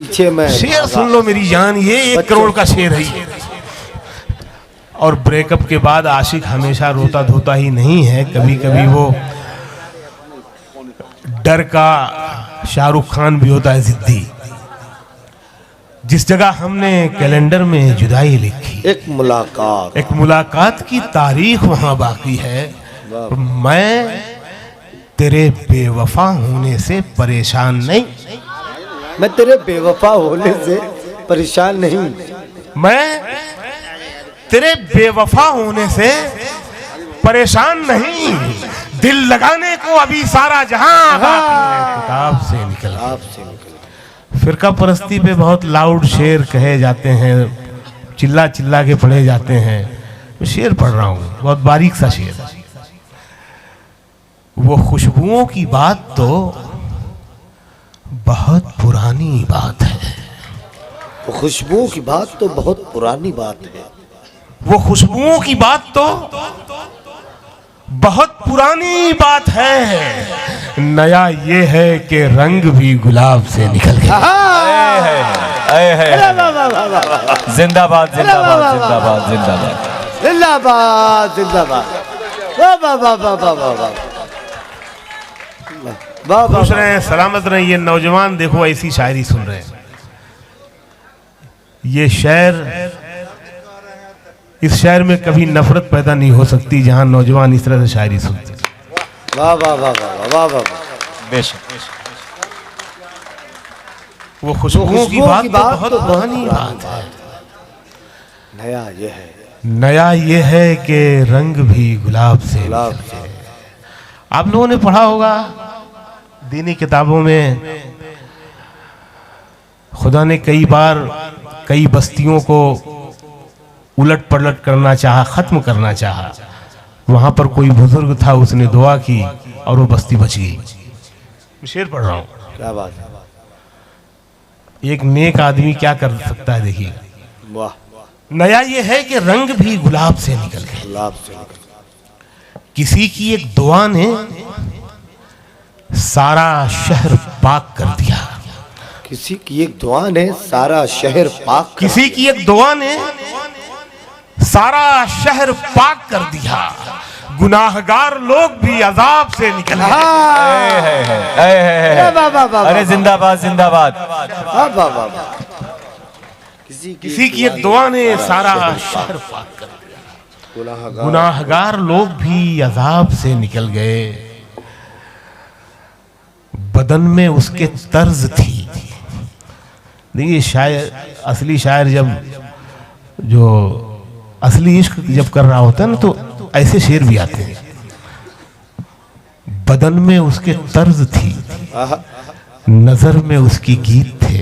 शेर सुन लो मेरी जान, ये 1 करोड़ का शेर है। और ब्रेकअप के बाद आशिक हमेशा रोता धोता ही नहीं है, कभी कभी वो डर का शाहरुख खान भी होता है जिद्दी। जिस जगह हमने कैलेंडर में जुदाई लिखी, एक मुलाकात की तारीख वहां बाकी है। मैं तेरे बेवफा होने से परेशान नहीं, मैं तेरे बेवफा होने से परेशान नहीं, मैं तेरे बेवफा होने से परेशान नहीं। दिल लगाने को अभी सारा जहां किताब से निकल। फिरका परस्ती पे बहुत लाउड शेर कहे जाते हैं, चिल्ला चिल्ला के पढ़े जाते हैं। मैं शेर पढ़ रहा हूँ, बहुत बारीक सा शेर। वो खुशबुओं की बात तो बहुत पुरानी बात है। वो खुशबुओं की बात तो बहुत पुरानी बात है। वो खुशबुओं की बात तो बहुत पुरानी बात है। नया ये है कि रंग भी गुलाब से निकल गया। जिंदाबाद जिंदाबाद जिंदाबाद जिंदाबाद जिंदाबाद जिंदाबाद। खुश रहे, सलामत रहे ये नौजवान। देखो ऐसी शायरी सुन रहे हैं। ये शेर, इस शहर में कभी नफरत पैदा नहीं हो सकती जहां नौजवान इस तरह से शायरी सुनते। वाह वाह वाह वाह वाह वाह। बेशक। वो खुशबुओं की बात तो बहुत पुरानी बात है। नया ये है कि रंग भी गुलाब से। आप लोगों ने पढ़ा होगा दीनी किताबों में, खुदा ने कई बार कई बस्तियों को उलट पलट करना चाहा, खत्म करना चाहा। वहां पर कोई बुजुर्ग था, उसने दुआ की और वो बस्ती बच गई। शेर पढ़ रहा हूं। क्या बात है। एक नेक आदमी क्या कर सकता है, देखिए। वाह। नया ये है कि रंग भी गुलाब से निकल गए। किसी की एक दुआ ने सारा शहर पाक कर दिया। किसी की एक दुआ ने सारा शहर पाक। किसी की एक दुआ ने सारा शहर पाक कर दिया। गुनाहगार लोग भी अजाब से निकल गए। अरे जिंदाबाद जिंदाबाद। किसी की एक दुआ ने सारा शहर पाक कर दिया। गुनाहगार लोग भी अजाब से निकल गए। बदन में उसके तर्ज थी। देखिए शायर, असली शायर जब जो असली इश्क जब कर रहा होता है ना, तो ऐसे शेर भी आते हैं। बदन में उसके तर्ज थी, नजर में उसकी गीत थे।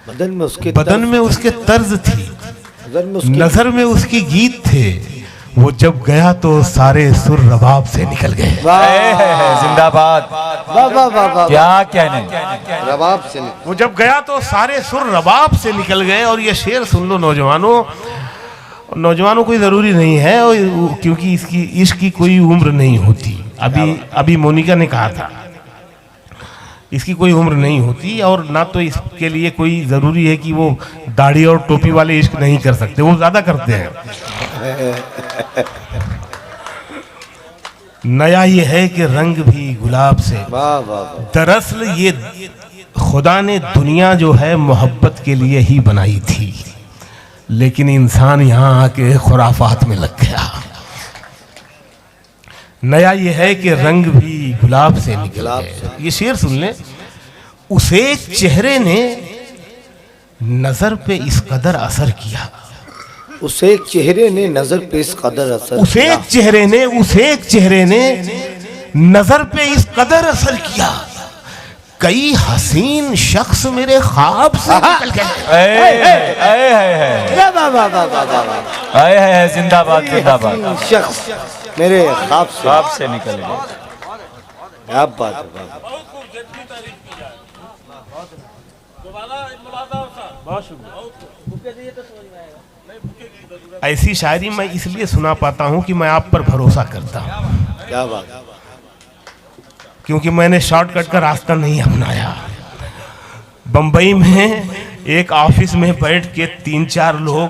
बदन में उसके तर्ज थी, नजर में उसकी गीत थे। वो जब गया तो सारे सुर रबाब से निकल गए। जिंदाबाद। क्या कहने, रबाब से। वो जब गया तो सारे सुर रबाब से निकल गए। और ये शेर सुन लो नौजवानों कोई ज़रूरी नहीं है, क्योंकि इसकी इश्क की कोई उम्र नहीं होती। अभी मोनिका ने कहा था इसकी कोई उम्र नहीं होती, और ना तो इसके लिए कोई ज़रूरी है कि वो दाढ़ी और टोपी वाले इश्क नहीं कर सकते, वो ज़्यादा करते हैं। नया ये है कि रंग भी गुलाब से। दरअसल ये खुदा ने दुनिया जो है मोहब्बत के लिए ही बनाई थी, लेकिन इंसान यहाँ आके खुराफात में लग गया। नया ये है कि रंग भी गुलाब से निकल गए। ये शेर सुन ले। उस एक चेहरे ने नजर पे इस कदर असर किया। उस एक चेहरे ने नजर पे इस कदर असर। उस एक चेहरे ने नजर पे इस कदर असर किया। कई हसीन शख्स मेरे ख्वाब से निकल गए। जिंदाबाद जिंदाबाद। शख्स मेरे ख्वाब से निकल गए। क्या बात है। ऐसी शायरी मैं इसलिए सुना पाता हूं कि मैं आप पर भरोसा करता हूं। क्या बात है। क्योंकि मैंने शॉर्टकट का रास्ता नहीं अपनाया। बंबई में एक ऑफिस में बैठ के 3-4 लोग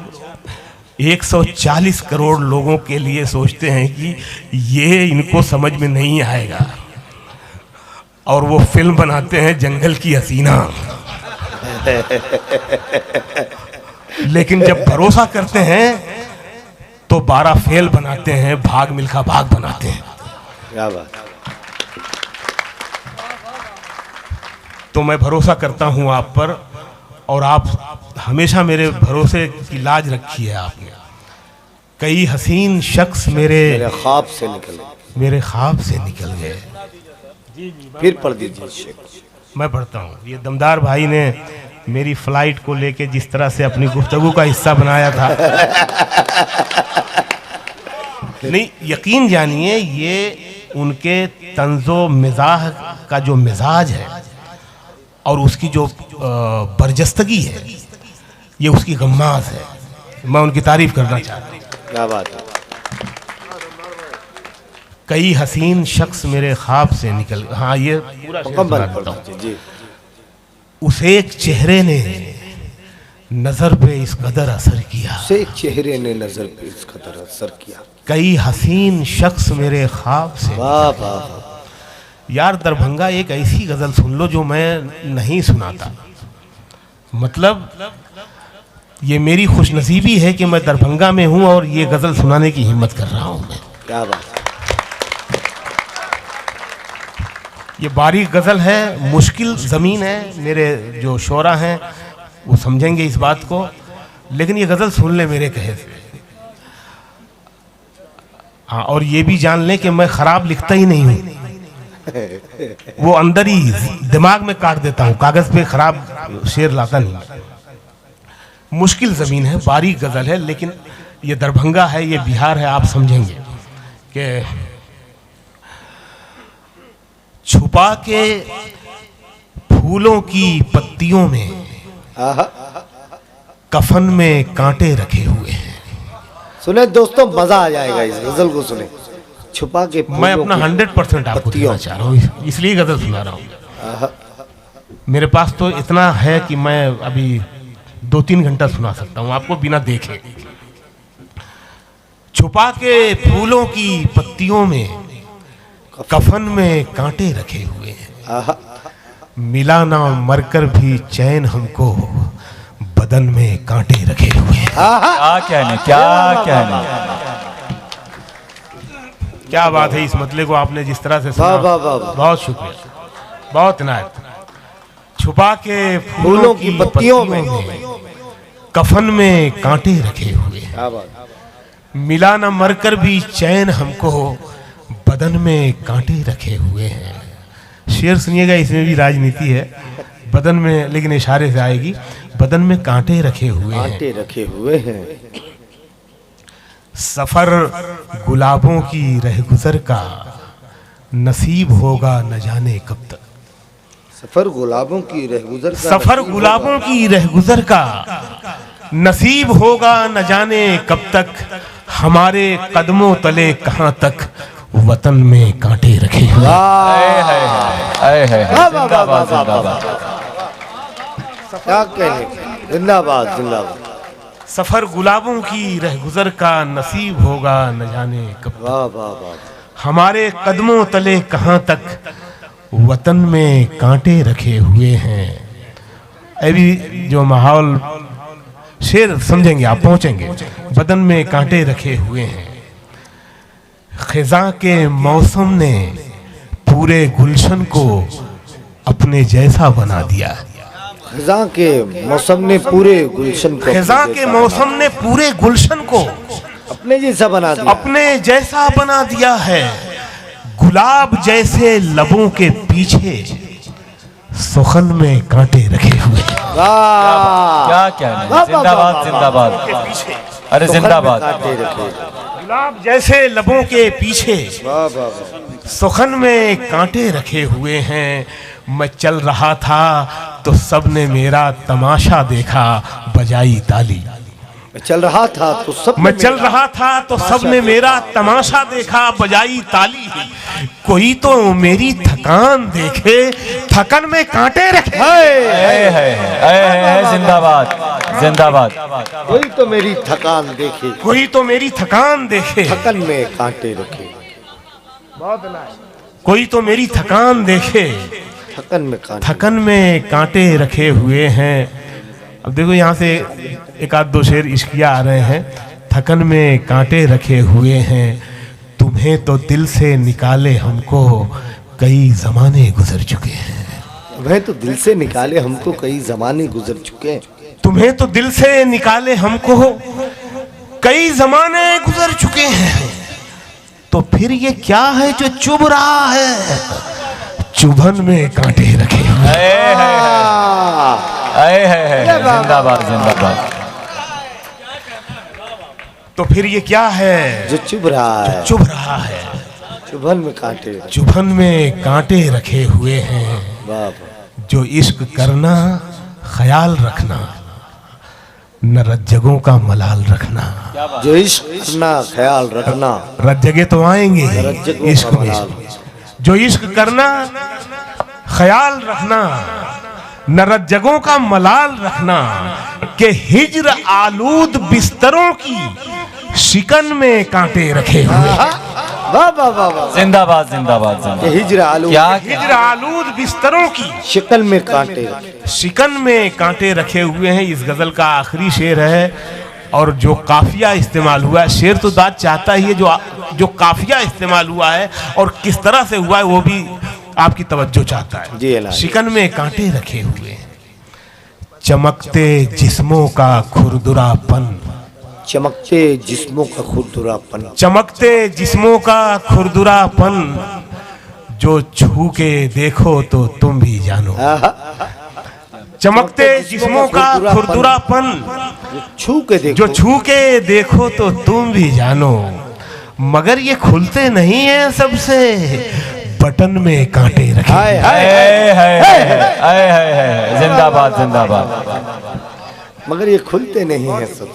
140 करोड़ लोगों के लिए सोचते हैं कि ये इनको समझ में नहीं आएगा, और वो फिल्म बनाते हैं जंगल की हसीना। लेकिन जब भरोसा करते हैं तो 12 फेल बनाते हैं, भाग मिल्खा भाग बनाते हैं। क्या बात। तो मैं भरोसा करता हूं आप पर, और आप हमेशा मेरे भरोसे की लाज रखी है आपने। कई हसीन शख्स मेरे ख्वाब से निकल गए। फिर पढ़ दीजिए शेख। मैं पढ़ता हूँ। ये दमदार भाई ने मेरी फ्लाइट को लेके जिस तरह से अपनी गुफ्तगू का हिस्सा बनाया था, नहीं, यकीन जानिए ये उनके तंजो मिजाज का जो मिजाज है और उसकी जो बरजस्तगी है, ये उसकी गम्माज है। मैं उनकी तारीफ करना चाहता हूँ। क्या बात है। कई हसीन शख्स मेरे ख्वाब से निकल, हाँ ये पूरा शेर सुना देता हूं। जी। उस एक चेहरे ने नजर पे इस कदर असर किया, उसे चेहरे ने नजर पे इस कदर असर किया। कई हसीन शख्स मेरे ख्वाब से। वाह वाह। यार दरभंगा एक ऐसी गजल सुन लो जो मैं नहीं सुनाता। मतलब ये मेरी खुशनसीबी है कि मैं दरभंगा में हूं और ये गजल सुनाने की हिम्मत कर रहा हूं मैं। क्या बात। ये बारीक गजल है, मुश्किल ज़मीन है। मेरे जो शोरा हैं वो समझेंगे इस बात को, लेकिन ये गजल सुन ले मेरे कहे से। हाँ, और ये भी जान लें कि मैं खराब लिखता ही नहीं हूँ, वो अंदर ही दिमाग में काट देता हूँ, कागज पे खराब शेर लाता नहीं। मुश्किल ज़मीन है, बारीक गजल है, लेकिन ये दरभंगा है, ये बिहार है, आप समझेंगे कि छुपा के फूलों की पत्तियों में कफन में कांटे रखे हुए हैं। सुने दोस्तों, मजा आ जाएगा इस गजल को सुने। छुपा के मैं अपना 100% आपको देना चाह रहा हूँ, इसलिए गजल सुना रहा हूँ। मेरे पास तो इतना है कि मैं अभी 2-3 घंटा सुना सकता हूँ आपको बिना देखे। छुपा के फूलों की पत्तियों में कफन में कांटे रखे हुए हैं, मिला ना मरकर भी चैन हमको, बदन में कांटे रखे हुए हैं। क्या कहने, क्या कहने। क्या बात है। इस मतले को आपने जिस तरह से सुना, बहुत शुक्रिया, बहुत इनायत। छुपा के फूलों की पत्तियों में कफन में कांटे रखे हुए हैं, मिला न मरकर भी चैन हमको, बदन में कांटे रखे हुए हैं। शेर सुनिएगा, इसमें भी राजनीति है। बदन में, लेकिन इशारे से आएगी। बदन में कांटे रखे हुए हैं, कांटे रखे हुए हैं। सफर गुलाबों की रहगुजर का, नसीब होगा न जाने कब तक। सफर गुलाबों की रहगुजर का, सफर गुलाबों की रहगुजर का, नसीब होगा न जाने कब तक। हमारे कदमों तले कहां तक, वतन में कांटे रखे हुए। जिंदाबाद जिंदाबाद। क्या कहने, जिंदाबाद जिंदाबाद। सफर गुलाबों की रहगुजर का, नसीब होगा न जाने कब तक। वाह वाह वाह। हमारे कदमों तले कहां तक, वतन में कांटे रखे हुए हैं। अभी जो माहौल, शेर समझेंगे आप, पहुंचेंगे। बदन में कांटे रखे हुए हैं। खिजा के मौसम ने पूरे गुलशन को अपने जैसा बना दिया। खिजा के मौसम ने पूरे गुलशन को, खिजा के मौसम ने पूरे गुलशन को अपने जैसा बना दिया, अपने जैसा बना दिया है। गुलाब जैसे लबों के पीछे, सुखन में कांटे रखे हुए। क्या कहने, जिंदाबाद जिंदाबाद। अरे जिंदाबाद। गुलाब जैसे लबों के पीछे, सुखन में कांटे रखे हुए हैं। मैं चल रहा था तो सबने मेरा तमाशा देखा, बजाई ताली। मैं चल रहा था तो मैं चल रहा था तो सबने मेरा तमाशा देखा, बजाई ताली। कोई तो मेरी थकान देखे, थकन में कांटे रखे। जिंदाबाद जिंदाबाद। कोई तो मेरी थकान देखे, कोई तो मेरी थकान देखे, थकन में कांटे रखे। कोई तो मेरी थकान देखे, थकन में कांटे, थकन में कांटे रखे हुए हैं। अब देखो यहाँ से एक आध दो शेर इश्किया आ रहे हैं। थकन में कांटे रखे हुए हैं, तुम्हें तो दिल से निकाले हमको कई जमाने गुजर चुके हैं। वह तो दिल से निकाले हमको कई जमाने गुजर चुके हैं। तुम्हें तो दिल से निकाले हमको कई जमाने गुजर चुके हैं। तो फिर ये क्या है जो चुभ रहा है, चुभन में कांटे रखे हुए। जिंदाबाद जिंदाबाद। तो फिर ये क्या है जो चुभ रहा है, चुभ रहा है, चुभन में कांटे, चुभन में कांटे रखे हुए हैं। वाह। जो इश्क करना ख्याल रखना, न रज्जगों का मलाल रखना। जो इश्क करना ख्याल रखना, रज्जगे तो आएंगे रज्जगों इश्क का में। मलाल। जो इश्क करना ख्याल रखना, न रज्जगों का मलाल रखना, के हिज्र आलूद बिस्तरों की शिकन में कांटे रखे हुए। वाह वाह वाह वाह। जिंदाबाद जिंदाबाद जिंदाबाद। हिजर आलू, क्या हिज्र आलूद बिस्तरों की शिकन में कांटे, शिकन में कांटे रखे हुए हैं। इस गजल का आखिरी शेर है। और जो काफिया इस्तेमाल हुआ है, शेर तो दाद चाहता ही है, जो काफिया इस्तेमाल हुआ है और किस तरह से हुआ है वो भी आपकी तवज्जो चाहता जी है। अल्लाह। शिकन में कांटे रखे हुए हैं, चमकते जिस्मों का खुरदुरापन, चमकते जिस्मों का खुरदुरापन, चमकते जिस्मों का खुरदुरापन, जो छू के देखो तो तुम भी जानो। चमकते जिस्मों का खुरदुरापन, छू के देखो, जो छू के देखो तो तुम भी जानो, मगर ये खुलते नहीं है सबसे, बटन में कांटे रखे। हाय हाय, जिंदाबाद जिंदाबाद। मगर ये खुलते नहीं है सब,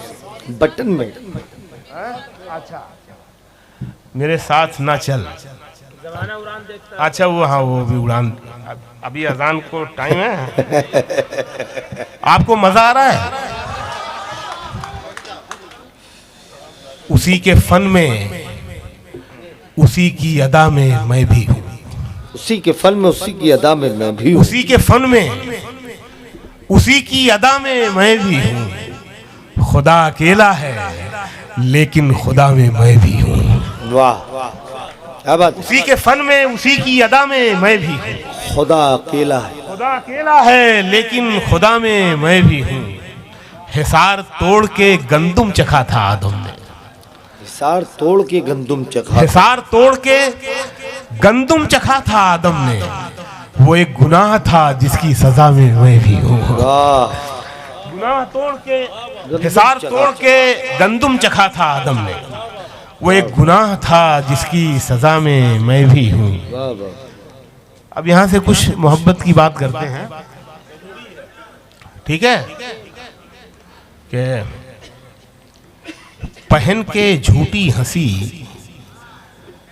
बटन में। मेरे साथ ना चल। अच्छा वो, हाँ वो भी उड़ान। अभी अजान को टाइम है। आपको मजा आ रहा है? उसी के फन में, उसी की अदा में मैं भी हूँ। उसी के फन में, उसी की अदा में मैं भी हूँ। उसी के फन में, उसी की अदा में मैं भी हूँ। खुदा अकेला है लेकिन खुदा में मैं भी हूँ। वाह क्या बात। उसी के फन में, उसी की अदा में मैं भी हूँ। खुदा अकेला है, खुदा अकेला है लेकिन खुदा में मैं भी हूँ। हिसार तोड़ के गंदुम चखा था आदम ने। हिसार तोड़ के गंदुम चखा, हिसार तोड़ के गंदुम चखा था आदम ने। वो एक गुनाह था जिसकी सजा में मैं भी हूँ। वाह। गुनाह तोड़ के, हिसार तोड़ के गंदुम चखा था आदम ने। वो एक गुनाह था जिसकी सजा में मैं भी हूँ। वाह वाह। अब यहाँ से कुछ मोहब्बत की बात करते हैं, ठीक है? कि पहन के झूठी हंसी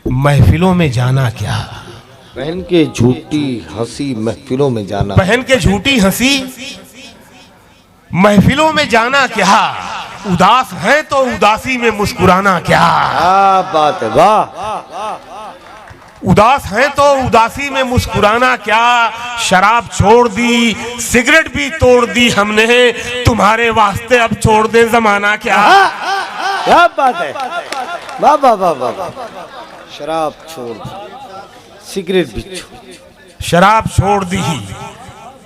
महफिलों में जाना क्या। पहन के झूठी हंसी महफिलों में जाना, पहन के झूठी हंसी महफिलों में जाना क्या। उदास है तो उदासी में मुस्कुराना क्या। क्या बात है। वाह। उदास है तो उदासी में मुस्कुराना क्या। शराब छोड़ दी, सिगरेट भी तोड़ दी हमने, तुम्हारे वास्ते अब छोड़ दे जमाना क्या। क्या बात है। वाह वाह वाह वाह। शराब छोड़ दी, सिगरेट भी छोड़, शराब छोड़ दी,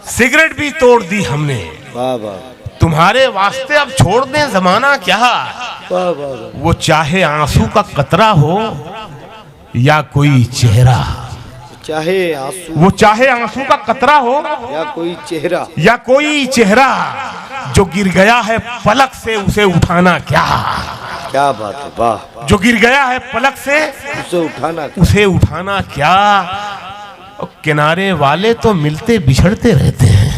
सिगरेट भी तोड़ दी हमने, वाह वाह। तुम्हारे वास्ते अब छोड़ दे जमाना क्या। वाह वाह वाह। वो चाहे आंसू का कतरा हो या कोई चेहरा, चाहे आंसू, वो चाहे आंसू का कतरा हो या कोई चेहरा, या कोई चेहरा, जो गिर गया है पलक से उसे उठाना क्या। क्या बात है। वाह। जो गिर गया है पलक से उसे उठाना, उसे उठाना क्या। और किनारे वाले तो मिलते बिछड़ते रहते हैं,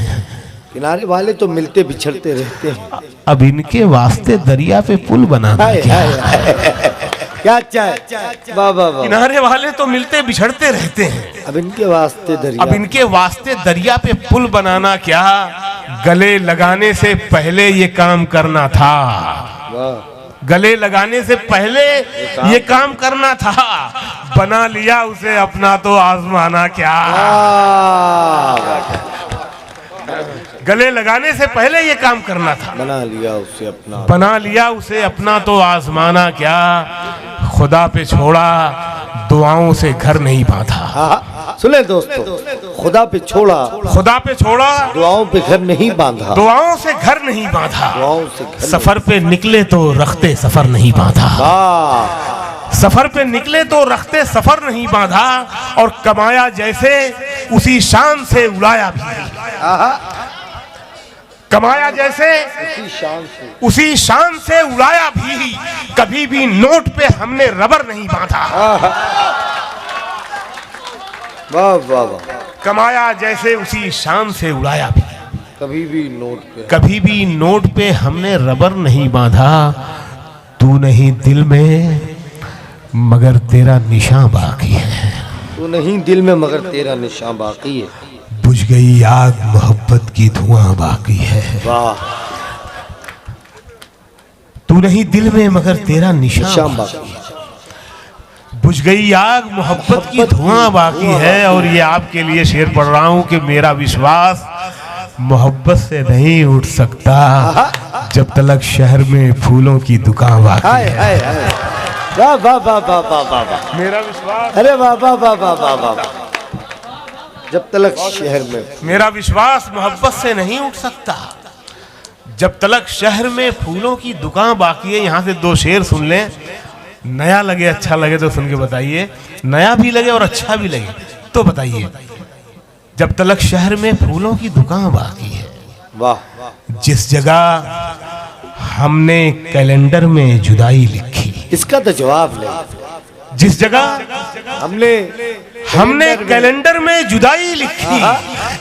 किनारे वाले तो मिलते बिछड़ते रहते हैं। अब इनके वास्ते दरिया पे पुल बनाना हाय क्या। हाय हाय। क्या अच्छा है? वाह वाह वाह। किनारे वाले तो मिलते बिछड़ते रहते हैं, अब इनके वास्ते दरिया, अब इनके वास्ते दरिया पे पुल बनाना क्या, गले लगाने से पहले ये काम करना था। वाह। गले लगाने से पहले ये काम करना था, बना लिया उसे अपना तो आजमाना क्या। गले लगाने से पहले ये काम करना था, बना लिया उसे अपना, बना लिया उसे अपना तो आजमाना क्या। खुदा पे छोड़ा दुआओं से घर नहीं बांधा। सुने दोस्तों, खुदा पे छोड़ा, खुदा पे छोड़ा दुआओं पे घर नहीं बांधा, दुआओं से घर नहीं बांधा। दुआओं से घर सफर पे निकले तो रखते सफर नहीं बांधा। वाह। सफर पे निकले तो रखते सफर नहीं बांधा, और कमाया जैसे उसी शान से उड़ाया भी। कमाया जैसे उसी शान से उड़ाया भी, कभी भी नोट पे हमने रबर नहीं बांधा। वाह वाह वाह। कमाया जैसे उसी शान से उड़ाया भी, कभी भी नोट पे, कभी भी नोट पे हमने रबर नहीं बांधा। तू नहीं दिल में मगर तेरा निशान बाकी है, तू नहीं दिल में मगर तेरा निशान बाकी है। बुझ गई आग मोहब्बत की धुआं बाकी है। वाह। तू नहीं दिल में मगर तेरा निशान निशान बाकी बाकी है। बुझ गई आग मोहब्बत की धुआं बाकी है। और ये आपके लिए शेर पढ़ रहा हूं कि मेरा विश्वास मोहब्बत से नहीं उठ सकता, जब तलक शहर में फूलों की दुकान बाकी हाय है। हाय हाय। वाह वाह वाह वाह वाह वाह वाह। मेरा विश्वास, अरे वाह वाह वाह वाह वाह वाह। जब तलक शहर में, मेरा विश्वास मोहब्बत से नहीं उठ सकता, जब तलक शहर में फूलों की दुकान बाकी है। यहाँ से दो शेर सुन लें, नया लगे अच्छा लगे तो सुन के बताइए, नया भी लगे और अच्छा भी लगे तो बताइए। जब तलक शहर में फूलों की दुकान बाकी है, वाह। जिस जगह हमने कैलेंडर में जुदाई लिखी, इसका तो जवाब ले। जिस जगह हमने कैलेंडर में जुदाई लिखी,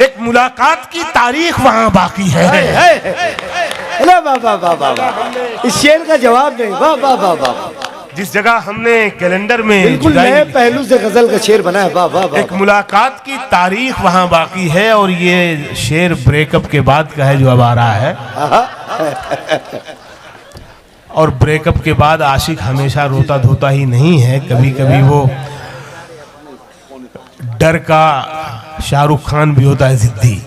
एक मुलाकात की तारीख वहां बाकी है। अरे वाह वाह वाह वाह वाह। इस शेर का जवाब नहीं। वाह वाह वाह वाह। जिस जगह हमने कैलेंडर में बिल्कुल जुदाई नए लिखी, पहलू से गजल का शेर बना है। वाह वाह वाह। एक मुलाकात की तारीख वहां बाकी है। और ये शेर ब्रेकअप के बाद का है जो अब आ रहा है। और ब्रेकअप के बाद आशिक हमेशा रोता धोता ही नहीं है, कभी कभी वो डर का शाहरुख खान भी होता है जिद्दी।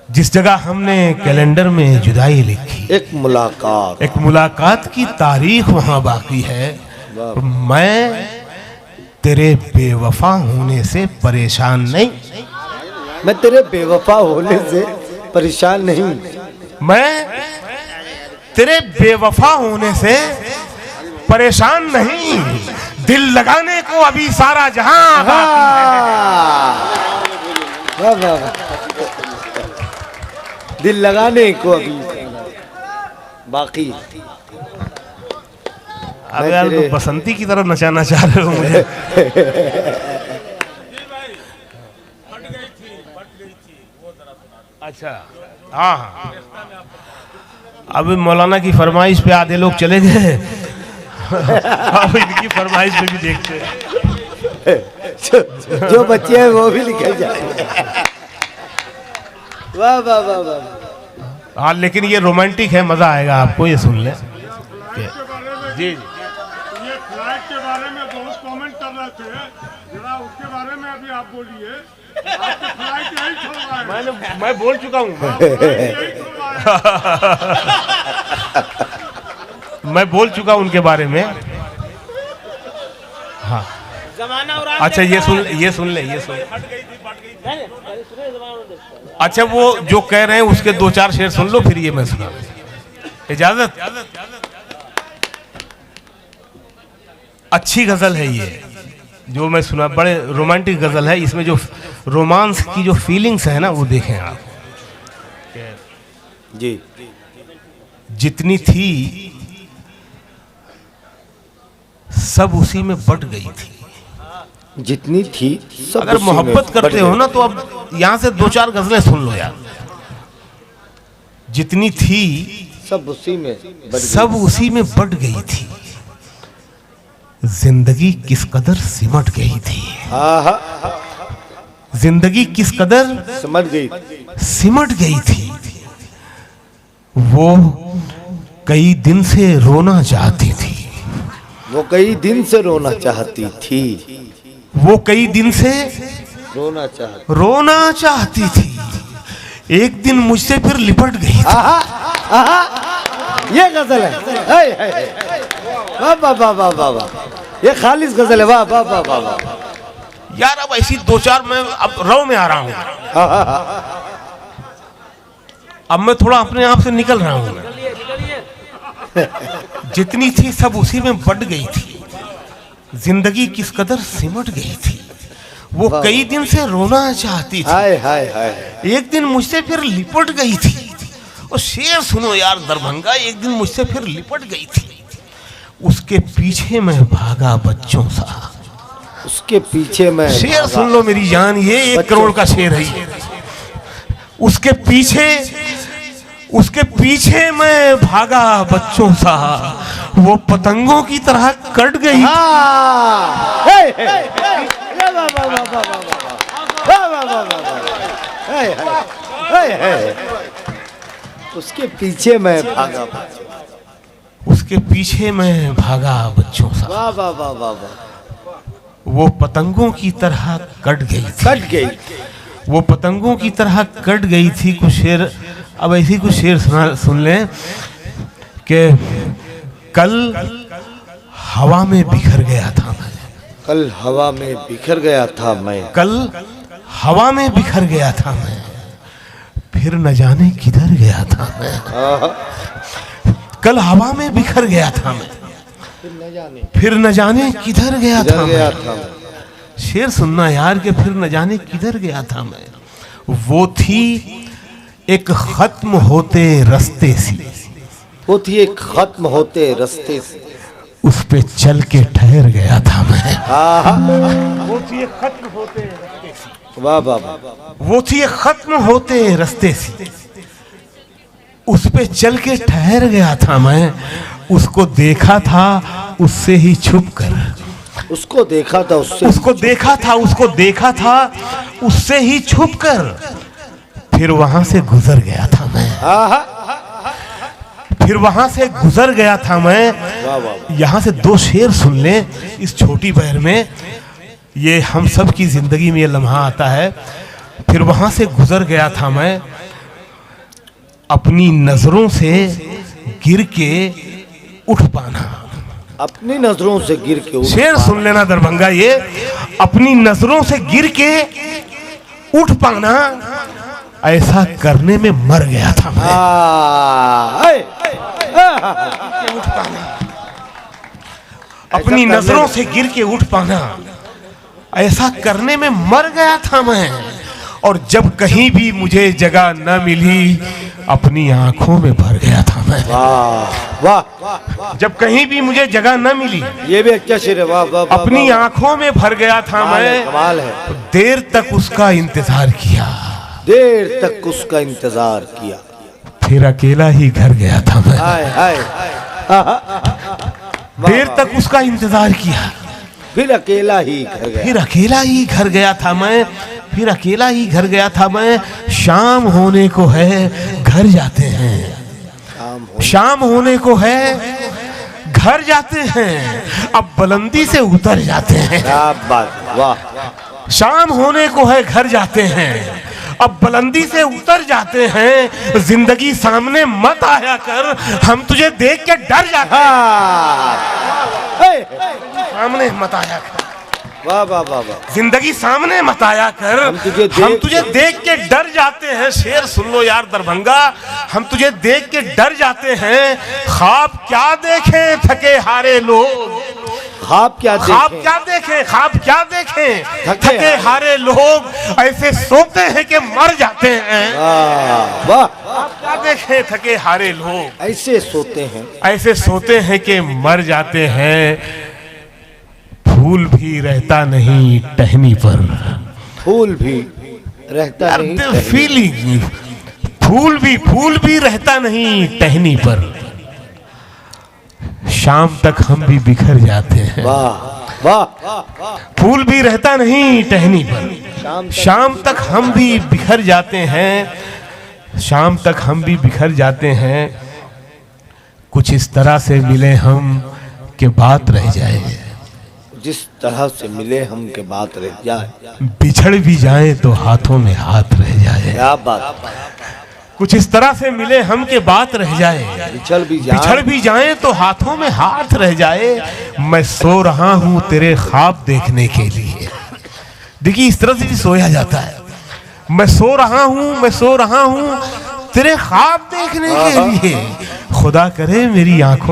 जिस जगह हमने कैलेंडर में जुदाई लिखी, एक मुलाकात की तारीख वहां बाकी है। मैं तेरे बेवफा होने से परेशान नहीं, मैं तेरे बेवफा होने से परेशान नहीं, मैं तेरे बेवफा होने से परेशान नहीं। दिल लगाने को अभी सारा जहां वाह वाह। दिल लगाने को अभी बाकी। अरे यार तो बसंती की तरफ नचाना चाह रहे हो मुझे। अच्छा हाँ हाँ, अब मौलाना की फरमाइश पे आधे लोग चले गए, अब इनकी फरमाइश पे भी देखते हैं। जो बच्चे हैं वो भी लिखे जाए। वाह वाह वाह वाह। हाँ लेकिन ये रोमांटिक है, मजा आएगा आपको, ये सुन ले। जी ये फ्लाइट के बारे में बहुत कमेंट कर रहे थे, जरा उसके बारे में अभी आप बोलिए। आपकी फ्लाइट यही छोड़ रहा है। मैं बोल चुका हूँ, यही छोड़ रहा है। मैं बोल चुका हूँ उनके बारे में। हाँ अच्छा ये सुन ले। अच्छा वो जो कह रहे हैं उसके दो चार शेर सुन लो, फिर ये मैं सुना। इजाजत? अच्छी गजल है ये जो मैं सुना, बड़े रोमांटिक गजल है। इसमें जो रोमांस की जो फीलिंग्स है ना वो देखें आप। जी जितनी थी सब उसी में बट गई थी। जितनी थी सब अगर उसी में मोहब्बत करते बढ़ हो गई। ना तो अब यहाँ से दो चार गजलें सुन लो यार। जितनी थी सब उसी में बढ़ गई। सब उसी में बट गई थी। जिंदगी किस कदर सिमट गई थी, आहा, जिंदगी किस कदर समझ गई। सिमट गई थी। वो कई दिन से रोना चाहती थी, वो कई दिन से रोना चाहती थी, वो कई दिन से रोना चाहती थी। एक दिन मुझसे फिर लिपट गई थी। आहा, आहा, ये गजल है। हाय, हाय, हाय। वाह वाह वाह वाह वाह वाह, ये खालिस गजल है। वाह वाह वाह वाह वाह। यार अब ऐसी दो चार मैं अब रव में आ रहा हूँ, अब मैं थोड़ा अपने आप से निकल रहा हूँ। जितनी थी सब उसी में बढ़ गई थी। जिंदगी किस कदर सिमट गई थी। वो कई दिन से रोना चाहती थी, हाय हाय हाय। एक दिन मुझसे फिर लिपट गई थी। और शेर सुनो यार दरभंगा, एक दिन मुझसे फिर लिपट गई थी। उसके पीछे मैं भागा बच्चों सा। उसके पीछे मैं शेर सुन लो मेरी जान, ये 1 करोड़ का शेर है ये। उसके पीछे मैं भागा बच्चों सा, वो पतंगों की तरह कट गई। उसके पीछे मैं भागा, उसके पीछे मैं भागा बच्चों सा, वाह वाह वाह वाह वाह। वो पतंगों की तरह कट गई थी। कट गई, वो पतंगों की तरह कट गई थी। कुछ शेर अब ऐसी कुछ शेर सुन लें कि कल हवा में बिखर गया था मैं, कल हवा में बिखर गया था मैं, कल हवा में बिखर गया था मैं, फिर न जाने किधर गया था मैं। कल हवा में बिखर गया था मैं, फिर न जाने किधर गया था मैं। शेर सुनना यार कि फिर न जाने किधर गया था मैं। वो थी एक खत्म होते रास्ते सी, वो थी एक खत्म होते रास्ते से, उस पे चल के ठहर गया था मैं। वो थी एक खत्म होते रास्ते से, वाह वाह वाह। वो थी एक खत्म होते रास्ते सी, उस पे चल के ठहर गया था मैं। उसको देखा था उससे ही छुप कर, उसको देखा था उससे, उसको देखा था, उसको देखा था उससे ही छुप कर, फिर वहां से गुजर गया था मैं। फिर वहां से गुजर गया था मैं। यहां से 2 शेर सुन लें इस छोटी बहर में, ये हम सब की जिंदगी में ये लम्हा आता है। फिर वहां से गुजर गया था मैं, अपनी नजरों से गिर के उठ पाना, अपनी नजरों से गिर के। शेर सुन लेना दरभंगा, ये अपनी नजरों से गिर के उठ पाना, ऐसा करने में मर गया था मैं। उठ पाना, अपनी नजरों से गिर के उठ पाना, ऐसा करने में मर गया था मैं। और जब कहीं भी मुझे जगह न मिली, अपनी आंखों में भर गया था मैं। वाह वाह। जब कहीं भी मुझे जगह न मिली, ये भी अच्छा शेर है। वाह वाह। अपनी आंखों में भर गया था मैं। कमाल है। देर तक उसका इंतजार किया, देर तक उसका इंतजार किया, फिर अकेला ही घर गया था मैं। हाय हाय। देर तक उसका इंतजार किया, फिर अकेला ही घर गया, फिर अकेला ही घर गया था मैं, फिर अकेला ही घर गया था मैं। शाम होने को है घर जाते हैं, शाम होने को है घर जाते हैं, अब बुलंदी से उतर जाते हैं। क्या बात, वाह। शाम होने को है घर जाते हैं, अब बुलंदी से उतर जाते हैं। जिंदगी सामने मत आया कर, हम तुझे देख के डर जाते हैं। सामने मत आया कर, वाह वाह वाह वाह। जिंदगी सामने मत आया कर, हम तुझे देख के डर जाते हैं। शेर सुन लो यार दरभंगा, हम तुझे देख के डर जाते हैं। ख्वाब क्या देखे थके हारे लोग, ख्वाब क्या ख्वाब क्या देखे, ख्वाब क्या देखे थके हारे लोग, ऐसे सोते हैं कि मर जाते हैं। वाह। क्या देखे थके हारे लोग, ऐसे सोते हैं, ऐसे सोते हैं कि मर जाते हैं। फूल भी रहता नहीं टहनी पर, फूल भी रहता नहीं, फीलिंग, फूल भी रहता नहीं टहनी पर। शाम तक हम भी बिखर जाते हैं। वाह वाह। फूल भी रहता नहीं टहनी पर, शाम तक हम भी बिखर जाते हैं, शाम तक हम भी बिखर जाते हैं। कुछ इस तरह से मिले हम कि बात रह जाए, जिस तरह से मिले हम के बात रह जाए, बिछड़ भी जाए तो हाथों में हाथ रह जाए। क्या बात। कुछ इस तरह से मिले हम के बात रह जाए, बिछड़ भी जाए तो हाथों में हाथ रह जाए। मैं सो रहा हूं तेरे ख्वाब देखने के लिए। देखिए इस तरह से भी सोया जाता है। मैं सो रहा हूं तेरे ख्वाब देखने के लिए। खुदा करे मेरी आंखों